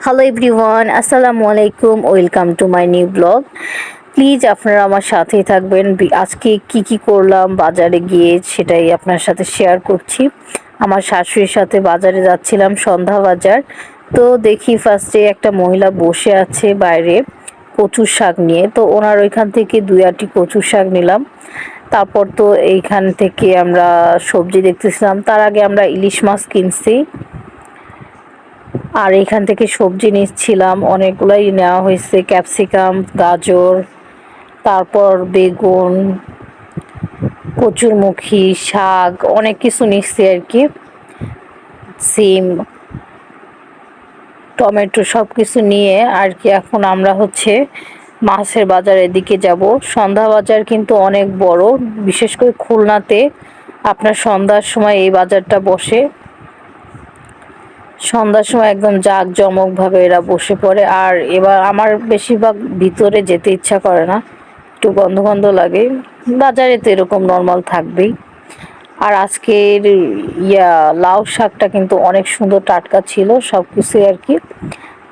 Hello everyone, আসসালামু আলাইকুম। Welcome to my new blog. Please আপনারা আমার সাথেই থাকবেন। আজকে কি করলাম বাজারে গিয়ে সেটাই আপনার সাথে শেয়ার করছি। আমার শাশুড়ির সাথে বাজারে যাচ্ছিলাম, সন্ধ্যা বাজার। তো দেখি ফার্স্টে একটা মহিলা বসে আছে বাইরে কচুর শাক নিয়ে। তো ওনার ওইখান থেকে 2-8টি কচুর শাক নিলাম। তারপর তো এইখান থেকে আমরা সবজি দেখতেছিলাম। তার আগে আমরা ইলিশ মাছ কিনছি, আর এখান থেকে সবজি নিচ্ছিলাম। অনেকগুলাই নেওয়া হয়েছে, ক্যাপসিকাম, গাজর, তারপর বেগুন, কচুরমুখী শাক, অনেক কিছু নিচ্ছি আর কি, সিম, টমেটো, সব কিছু নিয়ে আর কি এখন আমরা মাছের বাজারের দিকে যাব। সন্ধ্যা বাজার কিন্তু অনেক বড়, বিশেষ করে খুলনাতে আপনার সন্ধ্যার সময় এই বাজারটা বসে। সন্ধ্যার সময় একদম জাঁকজমকভাবে এরা বসে পড়ে। আর এবার আমার বেশিরভাগ ভিতরে যেতে ইচ্ছা করে না, একটু গন্ধ গন্ধ লাগে। বাজারে তো এরকম নর্মাল থাকবেই। আর আজকের লাউ শাকটা কিন্তু অনেক সুন্দর, টাটকা ছিল সব কিছুই আর কি।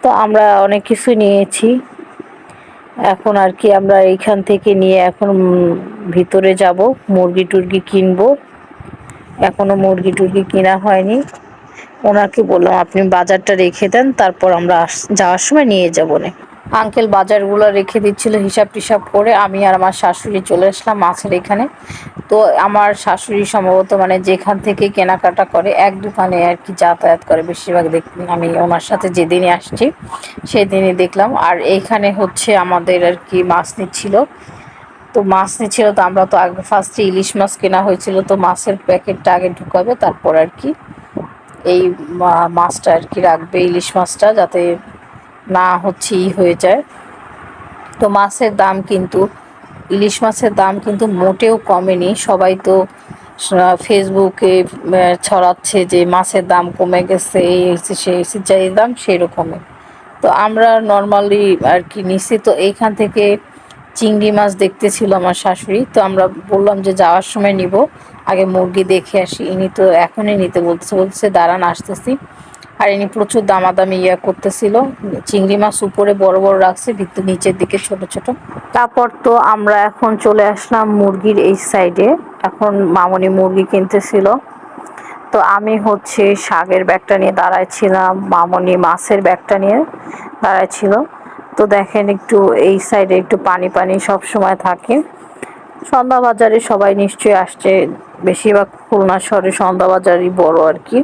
তো আমরা অনেক কিছু নিয়েছি। এখন আর কি আমরা এইখান থেকে নিয়ে এখন ভিতরে যাব, মুরগি টুরগি কিনবো। এখনো মুরগি টুরগি কেনা হয়নি। ওনাকে বললাম আপনি বাজারটা রেখে দেন, তারপর আমরা যাওয়ার সময় নিয়ে যাবো না। আঙ্কেল বাজারগুলো রেখে দিচ্ছিল হিসাব টিসাব করে। আমি আর আমার শাশুড়ি চলে আসলাম মাছের এখানে। তো আমার শাশুড়ি সম্ভবত মানে যেখান থেকে কেনাকাটা করে এক দোকানে আর কি যাতায়াত করে বেশিরভাগ। আমি ওনার সাথে যেদিনই আসছি সেদিনই দেখলাম। আর এইখানে আমাদের আর কি মাছ নিচ্ছিল। তো মাছ নিচ্ছিল, তো আমরা তো আগে ফার্স্টে ইলিশ মাছ কেনা হয়েছিল, তো মাছের প্যাকেটটা আগে ঢুকাবে, তারপর আর কি এই মাছটা আর কি রাখবে, ইলিশ মাছটা, যাতে না হয়ে যায়। তো মাছের দাম কিন্তু, ইলিশ মাছের দাম কিন্তু মোটেও কমেনি। সবাই তো ফেসবুকে ছড়াচ্ছে যে মাছের দাম কমে গেছে, এই হয়েছে সেই হয়েছে, যাই দাম সেরকমই। তো আমরা নর্মালি আর কি নিছি। তো এইখান থেকে চিংড়ি মাছ দেখতেছিল আমার শাশুড়ি। তো আমরা বললাম যে যাওয়ার সময় নিব, আগে মুরগি দেখে আসি। ইনি তো এখনই নিতে বলছে দাঁড়ান আসতেছি। আর ইনি প্রচুর দামাদামি করতেছিল। চিংড়ি মাছ উপরে বড় বড় রাখছে, ভিতর নিচের দিকে ছোট ছোট। তারপর তো আমরা এখন চলে আসলাম মুরগির এই সাইডে। এখন মামনি মুরগি কিনতেছিল। তো আমি শাকের ব্যাগটা নিয়ে দাঁড়াইছিলাম, মামনি মাছের ব্যাগটা নিয়ে দাঁড়াইছিল। তো দেখেন একটু এই সাইডে একটু পানি পানি সব সময় থাকে। সন্ধ্যা বাজারে সবাই নিশ্চয়ই আসছে, বেশিরভাগ খুলনা শহরে সন্ধ্যা বাজারই বড় আর কি।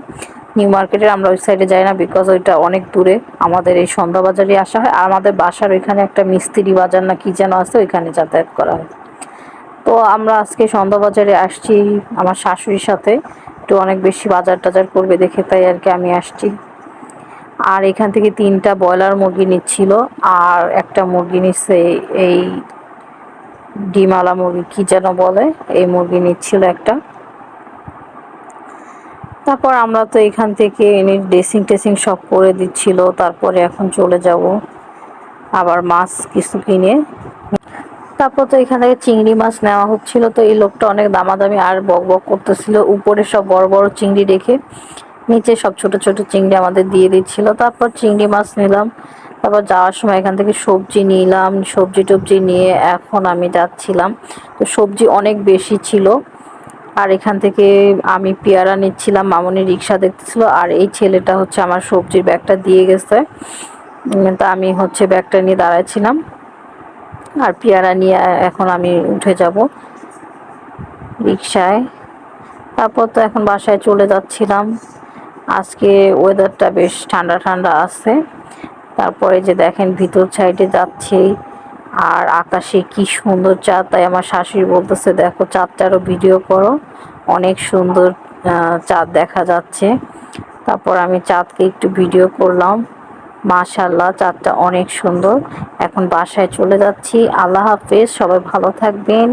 নিউ মার্কেটের আমরা ওই সাইডে যাই না, বিকজ ওইটা অনেক দূরে। আমাদের এই সন্ধ্যা বাজারই আসা হয়। আর আমাদের বাসার ওইখানে একটা মিস্ত্রি বাজার না কি যেন আছে, ওইখানে যাতায়াত করা হয়। তো আমরা আজকে সন্ধ্যা বাজারে আসছি আমার শাশুড়ির সাথে, একটু অনেক বেশি বাজার টাজার করবে দেখে, তাই আর কি আমি আসছি। আর এখান থেকে 3টা ব্রয়লার মুরগি নিচ্ছিল, আর একটা মুরগি নিচ্ছে এই ডিমওয়ালা মুরগি কি যেন বলে, এই মুরগি নিচ্ছিল একটা। তারপর আমরা তো এখান থেকে এনে ড্রেসিং টেসিং সব করে দিচ্ছিল। তারপরে এখন চলে যাব আবার মাছ কিছু কিনে। তারপর তো এখান থেকে চিংড়ি মাছ নেওয়া হচ্ছিল। তো এই লোকটা অনেক দামাদামি আর বক বক করতেছিল, উপরে সব বড় বড় চিংড়ি রেখে নিচে সব ছোট ছোট চিংড়ি আমাদের দিয়ে দিচ্ছিল। তারপর চিংড়ি মাছ নিলাম। তারপর যাওয়ার সময় এখান থেকে সবজি নিলাম, সবজি টবজি নিয়ে এখন আমি যাচ্ছিলাম। তো সবজি অনেক বেশি ছিল। আর এখান থেকে আমি পেয়ারা নিচ্ছিলাম, মামনি রিক্সা দেখতেছিল। আর এই ছেলেটা আমার সবজির ব্যাগটা দিয়ে গেছে। তা আমি ব্যাগটা নিয়ে দাঁড়াইছিলাম, আর পেয়ারা নিয়ে এখন আমি উঠে যাব রিক্সায়। তারপর তো এখন বাসায় চলে যাচ্ছিলাম। আজকে ওয়েদারটা বেশ ঠান্ডা ঠান্ডা আছে। তারপরে যে দেখেন ভিতর সাইডে যাচ্ছি, আর আকাশে কি সুন্দর চাঁদ। তাই আমার শাশুড়ি বলতেছে দেখো চাঁদটারও ভিডিও করো, অনেক সুন্দর চাঁদ দেখা যাচ্ছে। তারপর আমি চাঁদকে একটু ভিডিও করলাম। মাশাআল্লাহ চাঁদটা অনেক সুন্দর। এখন বাসায় চলে যাচ্ছি। আল্লাহ হাফেজ, সবাই ভালো থাকবেন।